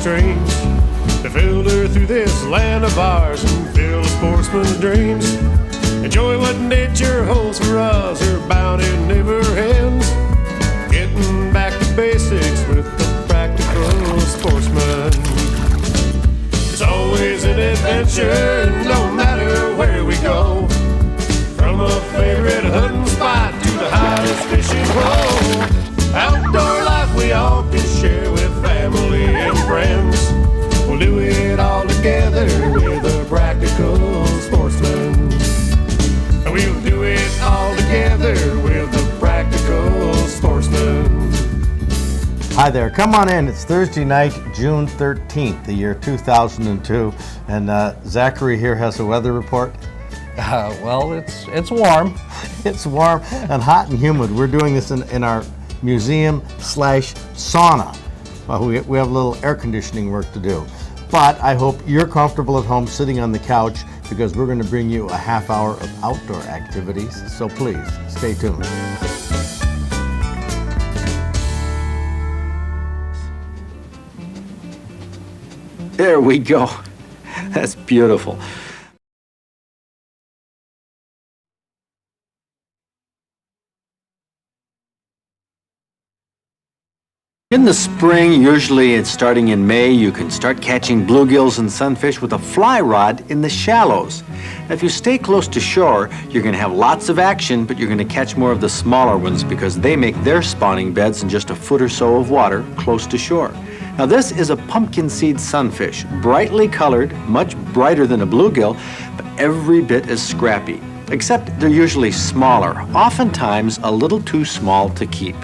trains to filter through this land of ours and fill a sportsman's dreams. Enjoy what nature holds for us, her bounty never ends. Getting back to basics with the practical sportsman. It's always an adventure, no matter where we go. From a favorite hunting spot to the hottest fishing hole. Outdoor life we all can share with family and friends. We'll do it all together with a practical sportsman. We'll do it all together with a practical sportsman. Hi there, come on in. It's Thursday night, June 13th, the year 2002, and Zachary here has a weather report. Well, it's warm. It's warm and hot and humid. We're doing this in our museum/sauna. Well, we have a little air conditioning work to do. But I hope you're comfortable at home sitting on the couch because we're going to bring you a half hour of outdoor activities. So please, stay tuned. There we go. That's beautiful. In the spring, usually it's starting in May, you can start catching bluegills and sunfish with a fly rod in the shallows. Now, if you stay close to shore, you're going to have lots of action, but you're going to catch more of the smaller ones because they make their spawning beds in just a foot or so of water close to shore. Now, this is a pumpkin seed sunfish, brightly colored, much brighter than a bluegill, but every bit as scrappy, except they're usually smaller, oftentimes a little too small to keep.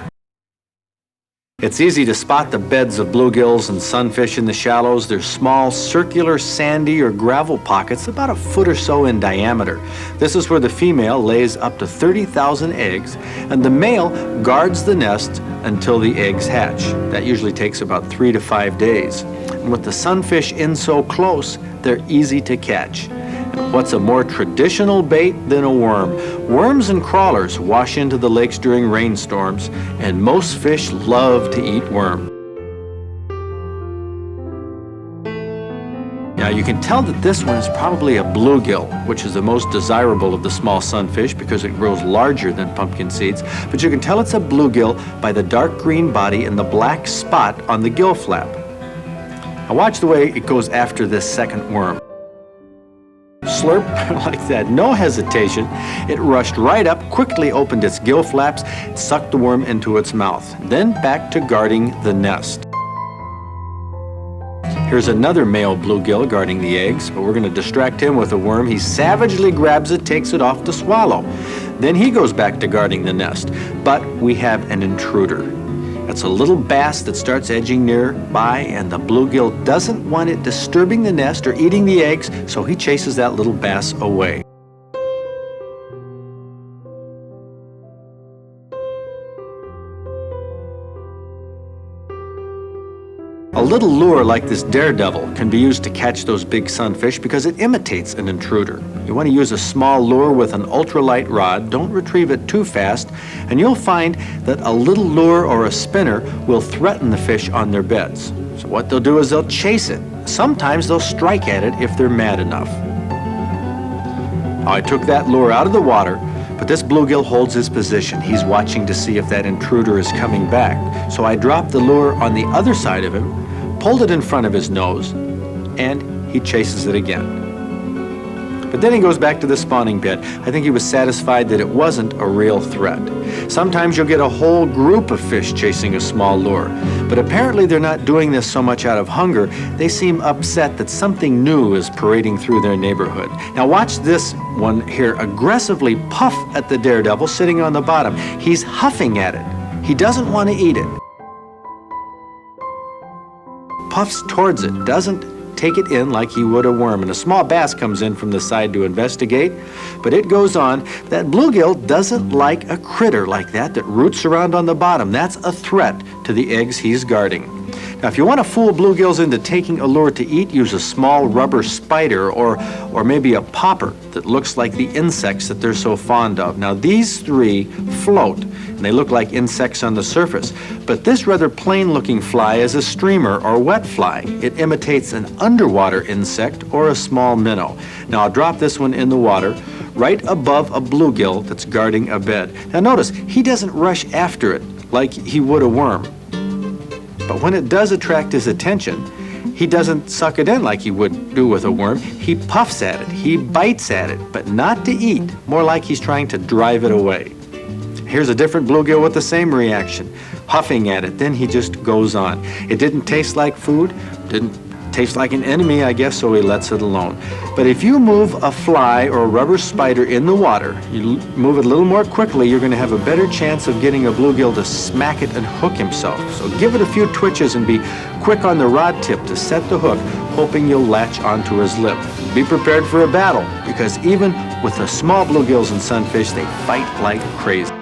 It's easy to spot the beds of bluegills and sunfish in the shallows. They're small, circular, sandy, or gravel pockets about a foot or so in diameter. This is where the female lays up to 30,000 eggs, and the male guards the nest until the eggs hatch. That usually takes about 3 to 5 days. And with the sunfish in so close, they're easy to catch. And what's a more traditional bait than a worm? Worms and crawlers wash into the lakes during rainstorms, and most fish love to eat worm. Now you can tell that this one is probably a bluegill, which is the most desirable of the small sunfish because it grows larger than pumpkin seeds, but you can tell it's a bluegill by the dark green body and the black spot on the gill flap. Now watch the way it goes after this second worm. Slurp, like that, no hesitation. It rushed right up, quickly opened its gill flaps, sucked the worm into its mouth, then back to guarding the nest. Here's another male bluegill guarding the eggs, but we're going to distract him with a worm. He savagely grabs it, takes it off to swallow. Then he goes back to guarding the nest, but we have an intruder. It's a little bass that starts edging nearby, and the bluegill doesn't want it disturbing the nest or eating the eggs, so he chases that little bass away. A little lure like this daredevil can be used to catch those big sunfish because it imitates an intruder. You want to use a small lure with an ultralight rod. Don't retrieve it too fast, and you'll find that a little lure or a spinner will threaten the fish on their beds. So what they'll do is they'll chase it. Sometimes they'll strike at it if they're mad enough. I took that lure out of the water, but this bluegill holds his position. He's watching to see if that intruder is coming back. So I dropped the lure on the other side of him, pulled it in front of his nose, and he chases it again. But then he goes back to the spawning bed. I think he was satisfied that it wasn't a real threat. Sometimes you'll get a whole group of fish chasing a small lure, but apparently they're not doing this so much out of hunger. They seem upset that something new is parading through their neighborhood. Now watch this one here aggressively puff at the daredevil sitting on the bottom. He's huffing at it. He doesn't want to eat it. Puffs towards it, doesn't take it in like he would a worm, and a small bass comes in from the side to investigate, but it goes on. That bluegill doesn't like a critter like that roots around on the bottom. That's a threat to the eggs he's guarding. Now, if you want to fool bluegills into taking a lure to eat, use a small rubber spider or maybe a popper that looks like the insects that they're so fond of. Now, these three float, and they look like insects on the surface. But this rather plain-looking fly is a streamer or wet fly. It imitates an underwater insect or a small minnow. Now, I'll drop this one in the water right above a bluegill that's guarding a bed. Now, notice, he doesn't rush after it like he would a worm. But when it does attract his attention, he doesn't suck it in like he would do with a worm. He puffs at it, he bites at it, but not to eat, more like he's trying to drive it away. Here's a different bluegill with the same reaction, huffing at it, then he just goes on. It didn't taste like food, didn't taste like an enemy, I guess, so he lets it alone. But if you move a fly or a rubber spider in the water, you move it a little more quickly, you're going to have a better chance of getting a bluegill to smack it and hook himself. So give it a few twitches and be quick on the rod tip to set the hook, hoping you'll latch onto his lip. Be prepared for a battle, because even with the small bluegills and sunfish, they fight like crazy.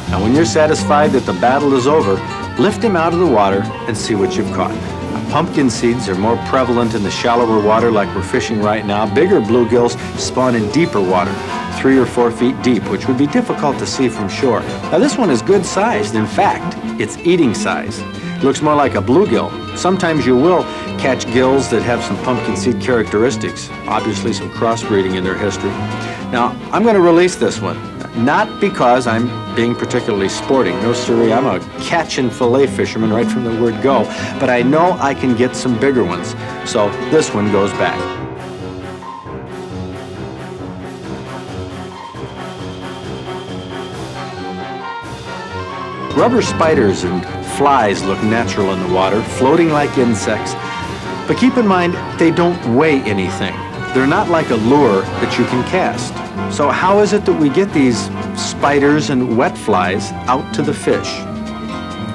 Now, when you're satisfied that the battle is over, lift him out of the water and see what you've caught. Now, pumpkin seeds are more prevalent in the shallower water like we're fishing right now. Bigger bluegills spawn in deeper water, 3 or 4 feet deep, which would be difficult to see from shore. Now, this one is good sized. In fact, it's eating size. It looks more like a bluegill. Sometimes you will catch gills that have some pumpkin seed characteristics, obviously some crossbreeding in their history. Now, I'm going to release this one. Not because I'm being particularly sporting. No, sirree, I'm a catch and fillet fisherman right from the word go. But I know I can get some bigger ones. So this one goes back. Rubber spiders and flies look natural in the water, floating like insects. But keep in mind, they don't weigh anything. They're not like a lure that you can cast. So how is it that we get these spiders and wet flies out to the fish?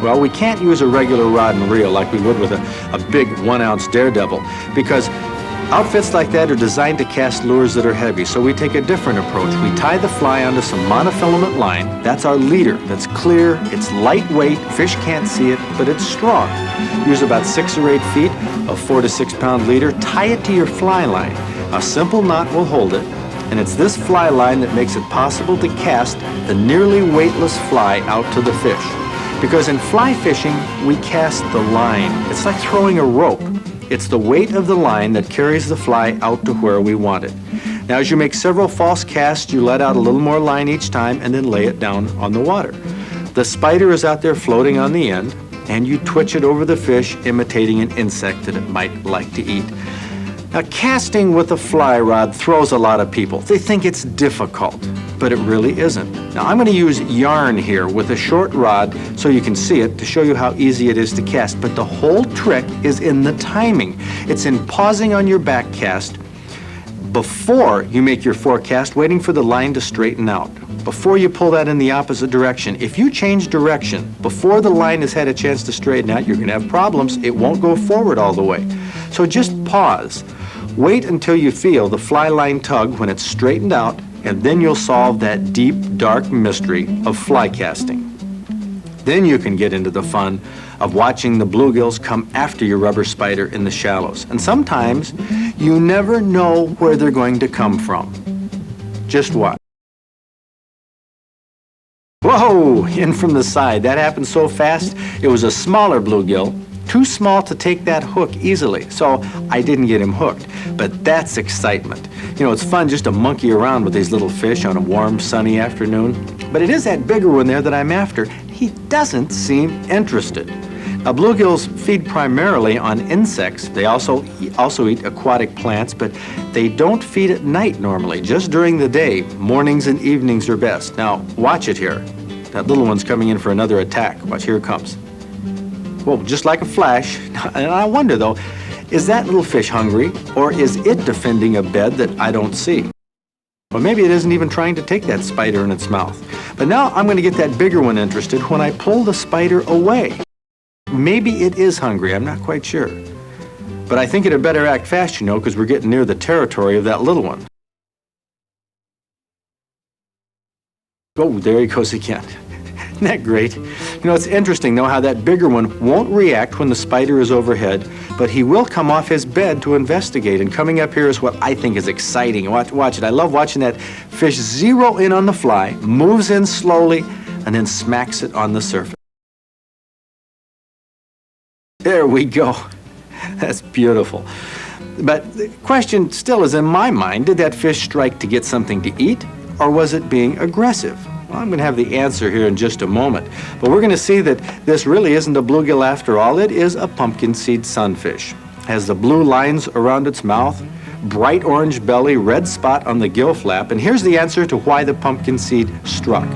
Well, we can't use a regular rod and reel like we would with a big 1-ounce daredevil, because outfits like that are designed to cast lures that are heavy. So we take a different approach. We tie the fly onto some monofilament line. That's our leader. That's clear, it's lightweight, fish can't see it, but it's strong. Use about 6 or 8 feet of 4 to 6 pound leader. Tie it to your fly line. A simple knot will hold it, and it's this fly line that makes it possible to cast the nearly weightless fly out to the fish. Because in fly fishing, we cast the line. It's like throwing a rope. It's the weight of the line that carries the fly out to where we want it. Now, as you make several false casts, you let out a little more line each time and then lay it down on the water. The spider is out there floating on the end, and you twitch it over the fish, imitating an insect that it might like to eat. Now, casting with a fly rod throws a lot of people. They think it's difficult, but it really isn't. Now, I'm going to use yarn here with a short rod so you can see it to show you how easy it is to cast. But the whole trick is in the timing. It's in pausing on your back cast before you make your forecast, waiting for the line to straighten out. Before you pull that in the opposite direction. If you change direction before the line has had a chance to straighten out, you're going to have problems. It won't go forward all the way. So just pause. Wait until you feel the fly line tug when it's straightened out, and then you'll solve that deep, dark mystery of fly casting. Then you can get into the fun of watching the bluegills come after your rubber spider in the shallows. And sometimes you never know where they're going to come from. Just watch. Whoa, in from the side. That happened so fast, it was a smaller bluegill. Too small to take that hook easily, so I didn't get him hooked. But that's excitement. You know, it's fun just to monkey around with these little fish on a warm, sunny afternoon. But it is that bigger one there that I'm after. He doesn't seem interested. Now, bluegills feed primarily on insects. They also eat aquatic plants, but they don't feed at night normally, just during the day. Mornings and evenings are best. Now, watch it here. That little one's coming in for another attack. Watch, here it comes. Well, just like a flash. And I wonder, though, is that little fish hungry, or is it defending a bed that I don't see? Well, maybe it isn't even trying to take that spider in its mouth. But now I'm going to get that bigger one interested when I pull the spider away. Maybe it is hungry, I'm not quite sure. But I think it had better act fast, you know, because we're getting near the territory of that little one. Oh, there he goes again. Isn't that great? You know, it's interesting, though, how that bigger one won't react when the spider is overhead, but he will come off his bed to investigate. And coming up here is what I think is exciting. Watch it. I love watching that fish zero in on the fly, moves in slowly, and then smacks it on the surface. There we go. That's beautiful. But the question still is in my mind, did that fish strike to get something to eat, or was it being aggressive? Well, I'm going to have the answer here in just a moment. But we're going to see that this really isn't a bluegill after all. It is a pumpkin seed sunfish. Has the blue lines around its mouth, bright orange belly, red spot on the gill flap. And here's the answer to why the pumpkin seed struck.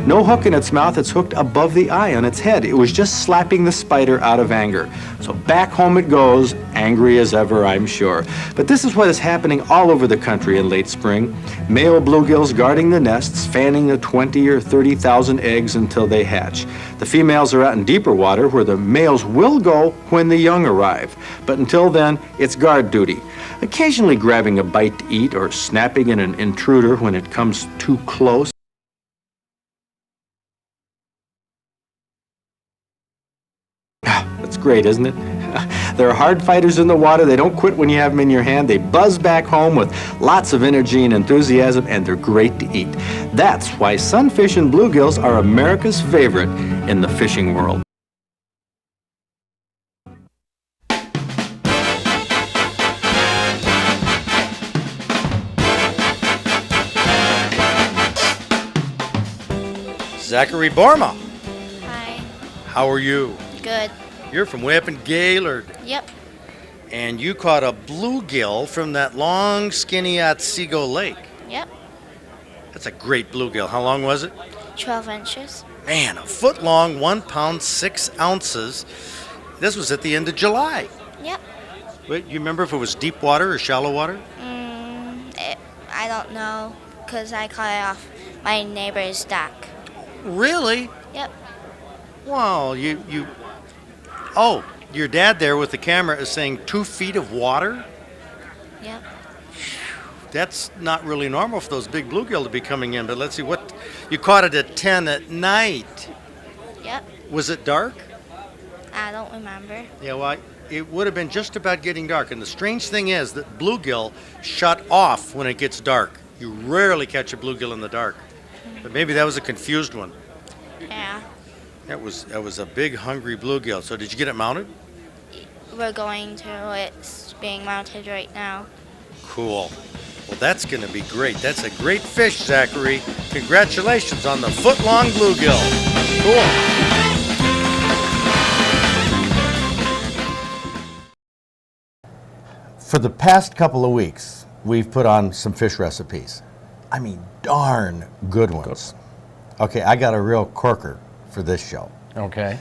No hook in its mouth, it's hooked above the eye on its head. It was just slapping the spider out of anger. So back home it goes, angry as ever, I'm sure. But this is what is happening all over the country in late spring. Male bluegills guarding the nests, fanning the 20 or 30,000 eggs until they hatch. The females are out in deeper water where the males will go when the young arrive. But until then, it's guard duty. Occasionally grabbing a bite to eat or snapping at an intruder when it comes too close. That's great, isn't it? They're hard fighters in the water. They don't quit when you have them in your hand. They buzz back home with lots of energy and enthusiasm, and they're great to eat. That's why sunfish and bluegills are America's favorite in the fishing world. Zachary Borma, Hi. how are you? Good. You're from way up in Gaylord, Yep. and you caught a bluegill from that long, skinny Otsego Lake. Yep. That's a great bluegill. How long was it? 12 inches. Man, a foot long, 1 pound, 6 ounces. This was at the end of July. Yep. Wait, you remember if it was deep water or shallow water? I don't know, because I caught it off my neighbor's dock. Really? Yep. Wow, Oh, your dad there with the camera is saying 2 feet of water? Yep. That's not really normal for those big bluegill to be coming in, but let's see what, you caught it at 10 at night. Yep. Was it dark? I don't remember. Yeah, well, it would have been just about getting dark. And the strange thing is that bluegill shut off when it gets dark. You rarely catch a bluegill in the dark. But maybe that was a confused one. Yeah. That was a big, hungry bluegill. So did you get it mounted? We're going to. It's being mounted right now. Cool. Well, that's going to be great. That's a great fish, Zachary. Congratulations on the foot-long bluegill. Cool. For the past couple of weeks, we've put on some fish recipes. I mean, darn good ones. Okay, I got a real corker for this show. Okay.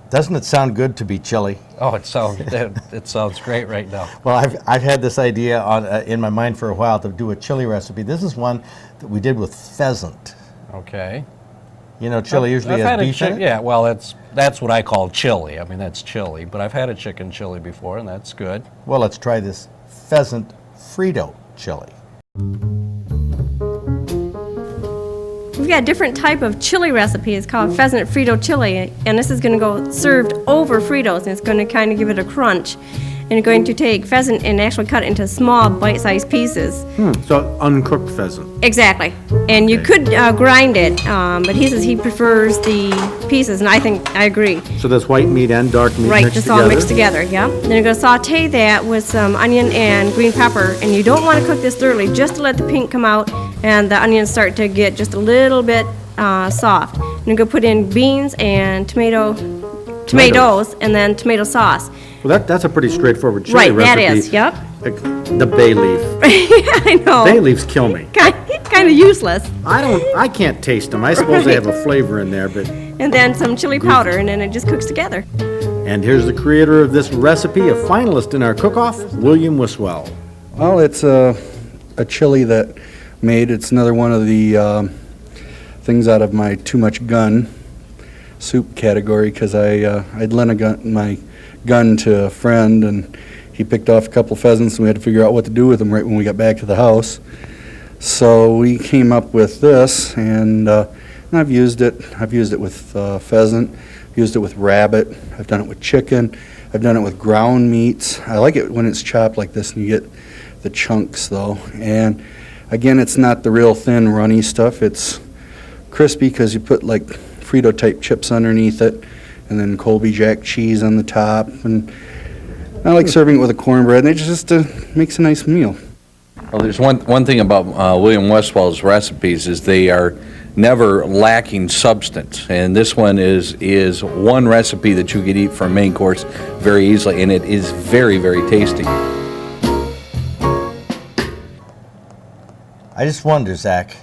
Doesn't it sound good to be chili? Oh, it sounds great right now. Well, I've had this idea in my mind for a while to do a chili recipe. This is one that we did with pheasant. Okay. You know, chili usually has beef in it? Yeah, well, that's what I call chili. I mean, that's chili, but I've had a chicken chili before, and that's good. Well, let's try this Pheasant Frito Chili. We've got a different type of chili recipe. It's called Pheasant Frito Chili, and this is going to go served over Fritos, and it's going to kind of give it a crunch. And you're going to take pheasant and actually cut it into small, bite-sized pieces. So uncooked pheasant. Exactly. And you could grind it, but he says he prefers the pieces, and I agree. So that's white meat and dark meat Right, mixed just together? all mixed together, yeah. Then you're going to saute that with some onion and green pepper, and you don't want to cook this thoroughly, just to let the pink come out and the onions start to get just a little bit soft. And you're going to put in beans and tomatoes, and then tomato sauce. Well, that's a pretty straightforward chili Right, recipe. that is, yep. Like the bay leaf. I know. Bay leaves kill me. Kind of useless. I can't taste them. I suppose they have a flavor in there, but... And then some chili powder, and then it just cooks together. And here's the creator of this recipe, a finalist in our cook-off, William Wiswell. Well, it's a chili that it's another one of the things out of my too much gun soup category, because I'd lent my gun to a friend, and he picked off a couple pheasants, and we had to figure out what to do with them right when we got back to the house. So we came up with this, and And I've used it. I've used it with pheasant, used it with rabbit. I've done it with chicken. I've done it with ground meats. I like it when it's chopped like this and you get the chunks though. And again, it's not the real thin, runny stuff. It's crispy because you put like Frito type chips underneath it, and then Colby Jack cheese on the top. And I like serving it with a cornbread, and it just makes a nice meal. Well, there's one thing about William Westfall's recipes is they are never lacking substance, and this one is one recipe that you could eat for a main course very easily, and it is very, very tasty. I just wonder, Zach,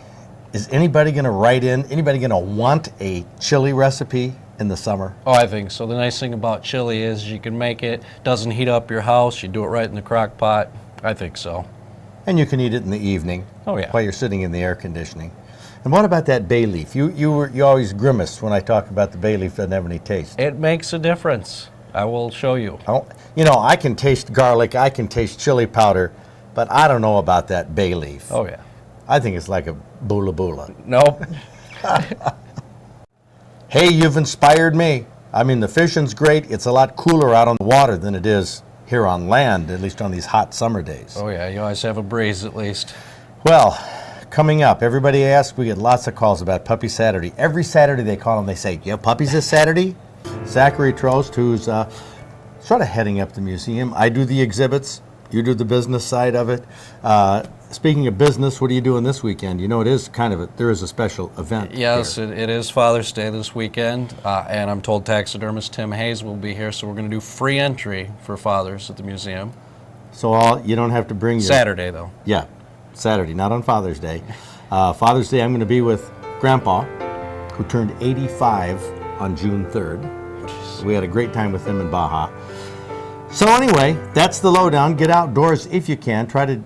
is anybody going to write in, anybody going to want a chili recipe in the summer? Oh, I think so. The nice thing about chili is you can make it, doesn't heat up your house, you do it right in the crock pot. I think so. And you can eat it in the evening. Oh, yeah. While you're sitting in the air conditioning. And what about that bay leaf? You always grimace when I talk about the bay leaf doesn't have any taste. It makes a difference. I will show you. Oh, you know, I can taste garlic, I can taste chili powder, but I don't know about that bay leaf. Oh, yeah. I think it's like a bula bula. Nope. Hey, you've inspired me. I mean, the fishing's great. It's a lot cooler out on the water than it is here on land, at least on these hot summer days. Oh, yeah, you always have a breeze at least. Well, coming up, everybody asks, we get lots of calls about Puppy Saturday. Every Saturday they call and they say, you have puppies this Saturday? Zachary Trost, who's sort of heading up the museum. I do the exhibits. You do the business side of it. Speaking of business, what are you doing this weekend? You know, it is kind of there is a special event. Yes, it is Father's Day this weekend, and I'm told taxidermist Tim Hayes will be here, so we're going to do free entry for fathers at the museum. So you don't have to bring your... Saturday, though. Yeah, Saturday, not on Father's Day. Father's Day, I'm going to be with Grandpa, who turned 85 on June 3rd. We had a great time with him in Baja. So anyway, that's the lowdown. Get outdoors if you can. Try to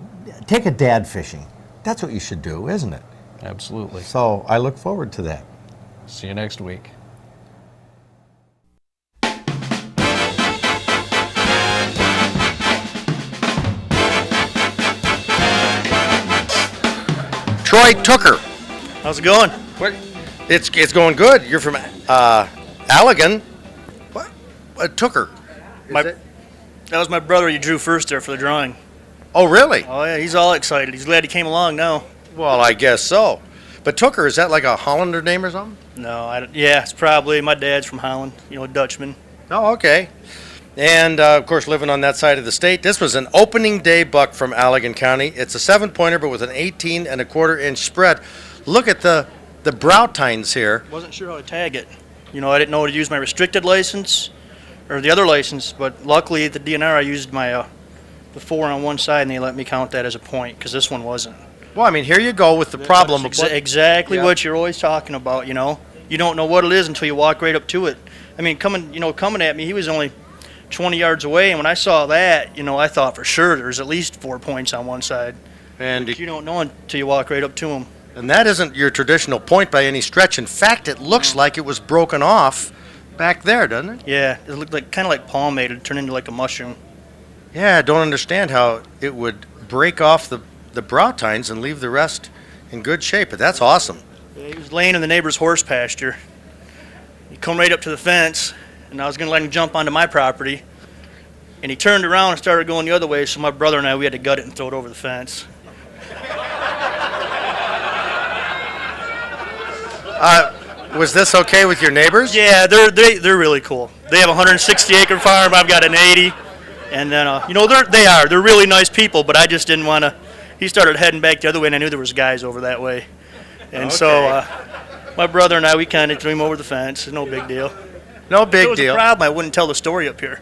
take a dad fishing. That's what you should do, isn't it? Absolutely. So I look forward to that. See you next week. Troy Tooker. How's it going? What? It's going good. You're from Allegan. What? Tooker. That was my brother you drew first there for the drawing. Oh, really? Oh, yeah, he's all excited. He's glad he came along now. Well, I guess so. But Tooker, is that like a Hollander name or something? No, yeah, it's probably, my dad's from Holland, a Dutchman. Oh, okay. And, of course, living on that side of the state. This was an opening day buck from Allegan County. It's a 7-pointer, but with an 18-1/4-inch spread. Look at the brow tines here. Wasn't sure how to tag it. I didn't know how to use my restricted license or the other license, but luckily at the DNR I used my the 4 on one side, and they let me count that as a point because this one wasn't. Well, I mean, here you go with the problem. That's exactly what you're always talking about, You don't know what it is until you walk right up to it. I mean, coming at me, he was only 20 yards away, and when I saw that, I thought for sure there's at least 4 points on one side. And you don't know until you walk right up to him. And that isn't your traditional point by any stretch. In fact, it looks like it was broken off back there, doesn't it? Yeah, it looked like kind of like palmade. It turned into like a mushroom. Yeah, I don't understand how it would break off the brow tines and leave the rest in good shape, but that's awesome. Yeah, he was laying in the neighbor's horse pasture. He come right up to the fence, and I was going to let him jump onto my property. And he turned around and started going the other way, so my brother and I, we had to gut it and throw it over the fence. Was this okay with your neighbors? Yeah, they're really cool. They have a 160-acre farm. I've got an 80. And then, they're really nice people, but I just didn't want to. He started heading back the other way, and I knew there was guys over that way. And so my brother and I, we kind of threw him over the fence. No big deal. No big if it was deal. a problem, I wouldn't tell the story up here.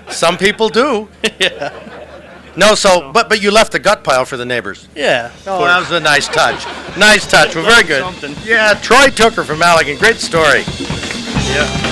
Some people do. Yeah. No, but you left the gut pile for the neighbors. Yeah. Oh, that was a nice touch. Nice touch. Well, very good. Something. Yeah, Troy Tooker from Allegan. Great story. Yeah.